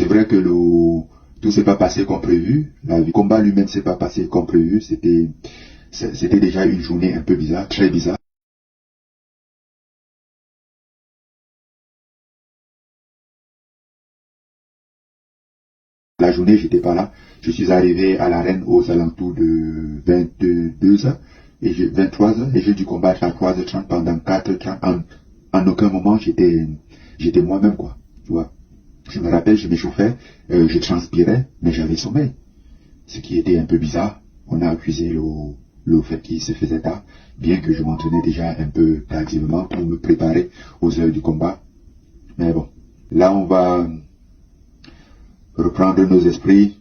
c'est vrai que tout s'est pas passé comme prévu. Le combat lui-même s'est pas passé comme prévu. C'était déjà une journée un peu bizarre, très bizarre. La journée, j'étais pas là. Je suis arrivé à l'arène aux alentours de 22h et 23h et j'ai dû combattre à 3h30 pendant 4h30. En aucun moment, j'étais moi-même, quoi. Tu vois. Je me rappelle, je m'échauffais, je transpirais, mais j'avais sommeil. Ce qui était un peu bizarre. On a accusé le fait qu'il se faisait tard, bien que je m'entraînais déjà un peu tardivement pour me préparer aux heures du combat. Mais bon, là on va reprendre nos esprits,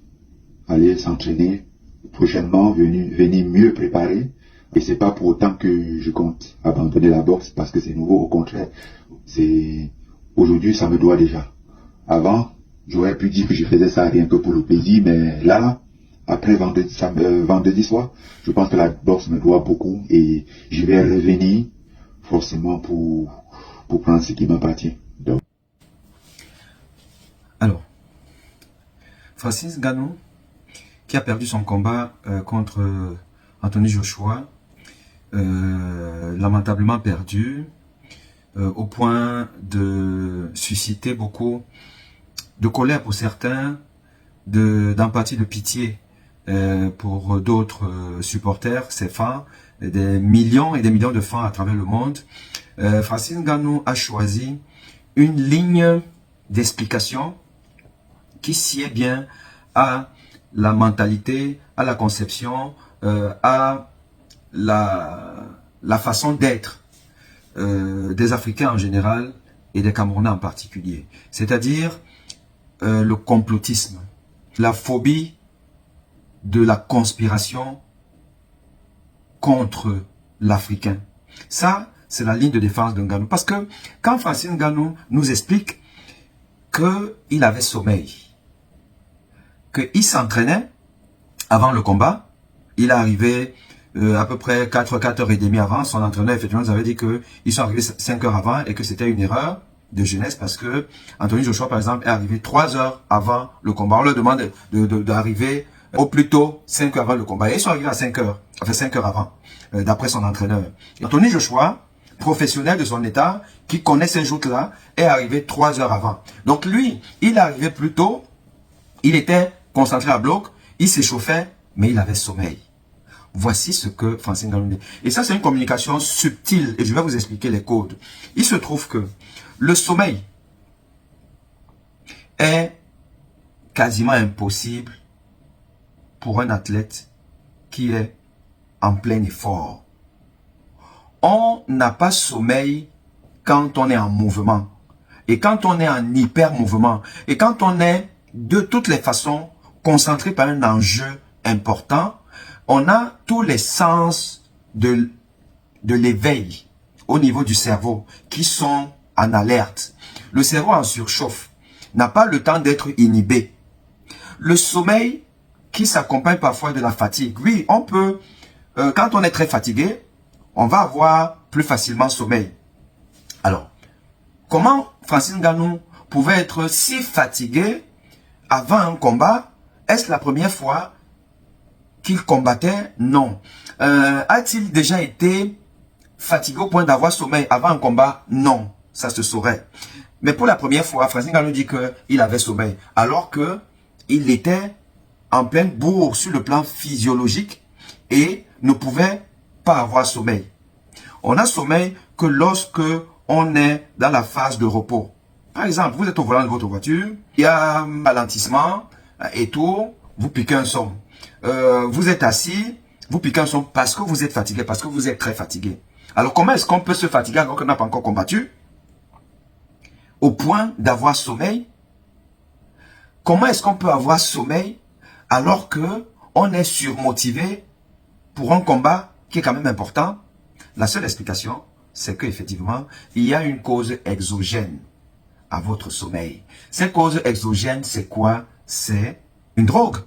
aller s'entraîner, prochainement venir mieux préparer. Et c'est pas pour autant que je compte abandonner la boxe parce que c'est nouveau, au contraire. Aujourd'hui ça me doit déjà. Avant, j'aurais pu dire que je faisais ça rien que pour le plaisir, mais là, après vendredi soir, je pense que la boxe me doit beaucoup et je vais revenir forcément pour prendre ce qui m'appartient. Alors, Francis Ngannou, qui a perdu son combat contre Anthony Joshua, lamentablement perdu, au point de susciter beaucoup de colère pour certains, d'empathie, de pitié pour d'autres supporters, ses fans, des millions et des millions de fans à travers le monde. Francis Ngannou a choisi une ligne d'explication qui sied bien à la mentalité, à la conception, à la façon d'être des Africains en général et des Camerounais en particulier. C'est-à-dire le complotisme, la phobie de la conspiration contre l'Africain. Ça, c'est la ligne de défense de Ngannou. Parce que quand Francis Ngannou nous explique qu'il avait sommeil, qu'il s'entraînait avant le combat, il est arrivé à peu près 4h30 avant, son entraîneur effectivement nous avait dit qu'ils sont arrivés 5 heures avant et que c'était une erreur de jeunesse parce que Anthony Joshua par exemple est arrivé 3 heures avant le combat. On leur demande d'arriver au plus tôt 5 heures avant le combat et ils sont arrivés à 5 heures, enfin 5 heures avant, d'après son entraîneur. Anthony Joshua, professionnel de son état, qui connaît ces joutes-là, est arrivé 3 heures avant. Donc lui, il est arrivé plus tôt, il était concentré à bloc, il s'échauffait, mais il avait sommeil. Voici ce que Francis Ngannou dit. Et ça, c'est une communication subtile. Et je vais vous expliquer les codes. Il se trouve que le sommeil est quasiment impossible pour un athlète qui est en plein effort. On n'a pas sommeil quand on est en mouvement. Et quand on est en hyper-mouvement. Et quand on est de toutes les façons concentré par un enjeu important, on a tous les sens de l'éveil au niveau du cerveau qui sont en alerte. Le cerveau en surchauffe n'a pas le temps d'être inhibé. Le sommeil qui s'accompagne parfois de la fatigue. Oui, on peut, quand on est très fatigué, on va avoir plus facilement sommeil. Alors, comment Francis Ngannou pouvait être si fatigué avant un combat? Est-ce la première fois qu'il combattait? Non. A-t-il déjà été fatigué au point d'avoir sommeil avant un combat? Non. Ça se saurait. Mais pour la première fois, Francis Ngannou dit qu'il avait sommeil. Alors qu'il était en pleine bourre sur le plan physiologique et ne pouvait pas avoir sommeil. On a sommeil que lorsque on est dans la phase de repos. Par exemple, vous êtes au volant de votre voiture, il y a un ralentissement et tout, vous piquez un son. Vous êtes assis, vous piquez un son parce que vous êtes fatigué, parce que vous êtes très fatigué. Alors comment est-ce qu'on peut se fatiguer alors qu'on n'a pas encore combattu? Au point d'avoir sommeil? Comment est-ce qu'on peut avoir sommeil alors que on est surmotivé pour un combat qui est quand même important? La seule explication, c'est qu'effectivement, il y a une cause exogène à votre sommeil. Cette cause exogène, c'est quoi? C'est une drogue.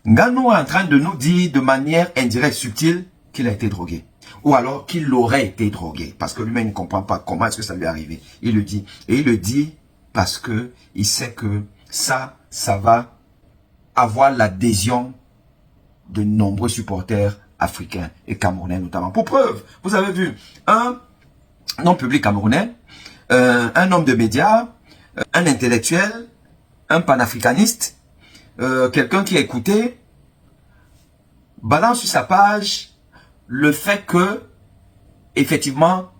Ngannou est en train de nous dire de manière indirecte, subtile, qu'il a été drogué. Ou alors qu'il aurait été drogué. Parce que lui-même ne comprend pas comment est-ce que ça lui est arrivé. Il le dit. Et il le dit parce que il sait que ça va avoir l'adhésion de nombreux supporters africains et camerounais notamment. Pour preuve, vous avez vu un homme public camerounais, un homme de médias, un intellectuel, un panafricaniste, quelqu'un qui a écouté, balance sur sa page le fait que, effectivement,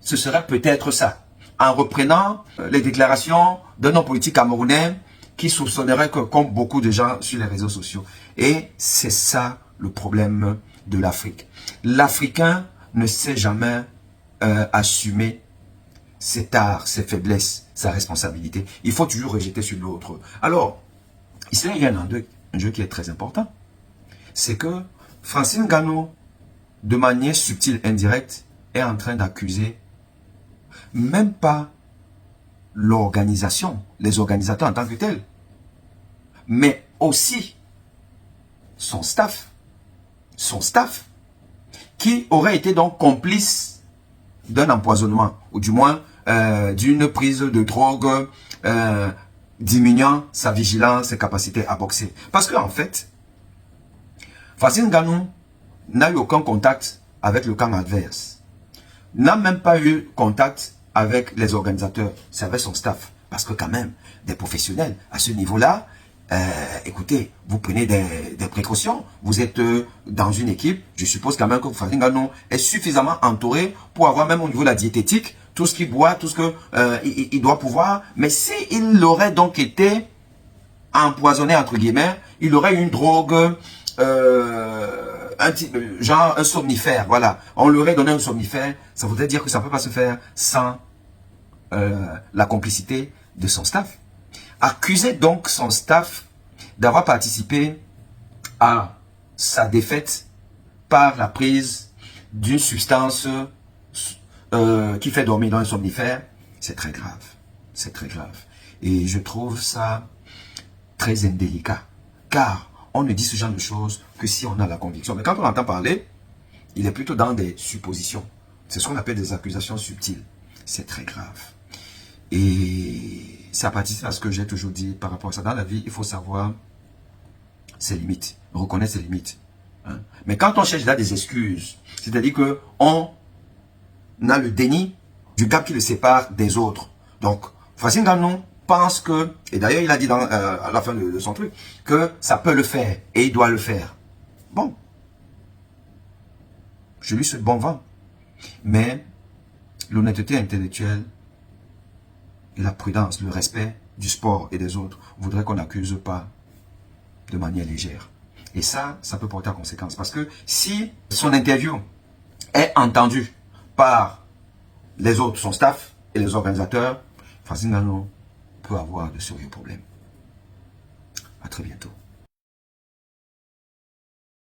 ce serait peut-être ça, en reprenant les déclarations d'un homme politique camerounais qui soupçonnerait que, comme beaucoup de gens sur les réseaux sociaux. Et c'est ça le problème de l'Afrique. L'Africain ne sait jamais assumer ses tares, ses faiblesses, sa responsabilité. Il faut toujours rejeter sur l'autre. Alors, ici, il y a un jeu qui est très important. C'est que Francine Ngannou, de manière subtile, indirecte, est en train d'accuser même pas l'organisation, les organisateurs en tant que tels, mais aussi son staff, qui aurait été donc complice d'un empoisonnement, ou du moins d'une prise de drogue diminuant sa vigilance, ses capacités à boxer. Parce qu'en fait, Francine Ngannou n'a eu aucun contact avec le camp adverse, n'a même pas eu contact avec les organisateurs, c'est avec son staff. Parce que quand même, des professionnels à ce niveau-là, écoutez, vous prenez des précautions, vous êtes dans une équipe, je suppose quand même que Francine Ngannou est suffisamment entouré pour avoir même au niveau de la diététique, tout ce qu'il boit, tout ce que il doit pouvoir. Mais s'il aurait donc été empoisonné, entre guillemets, il aurait une drogue, genre un somnifère, voilà. On lui aurait donné un somnifère, ça voudrait dire que ça ne peut pas se faire sans la complicité de son staff. Accuser donc son staff d'avoir participé à sa défaite par la prise d'une substance qui fait dormir dans un somnifère, c'est très grave. C'est très grave. Et je trouve ça très indélicat. Car on ne dit ce genre de choses que si on a la conviction. Mais quand on entend parler, il est plutôt dans des suppositions. C'est ce qu'on appelle des accusations subtiles. C'est très grave. Et ça participe à ce que j'ai toujours dit par rapport à ça. Dans la vie, il faut savoir ses limites, reconnaître ses limites. Hein? Mais quand on cherche là des excuses, c'est-à-dire qu'on a le déni du gap qui le sépare des autres. Donc, Francine Ngannou pense que, et d'ailleurs il a dit à la fin de son truc, que ça peut le faire et il doit le faire. Bon, je lui souhaite bon vent. Mais l'honnêteté intellectuelle et la prudence, le respect du sport et des autres voudraient qu'on n'accuse pas de manière légère. Et ça peut porter à conséquence. Parce que si son interview est entendue par les autres, son staff et les organisateurs, Francine Ngannou peut avoir de sérieux problèmes. À très bientôt.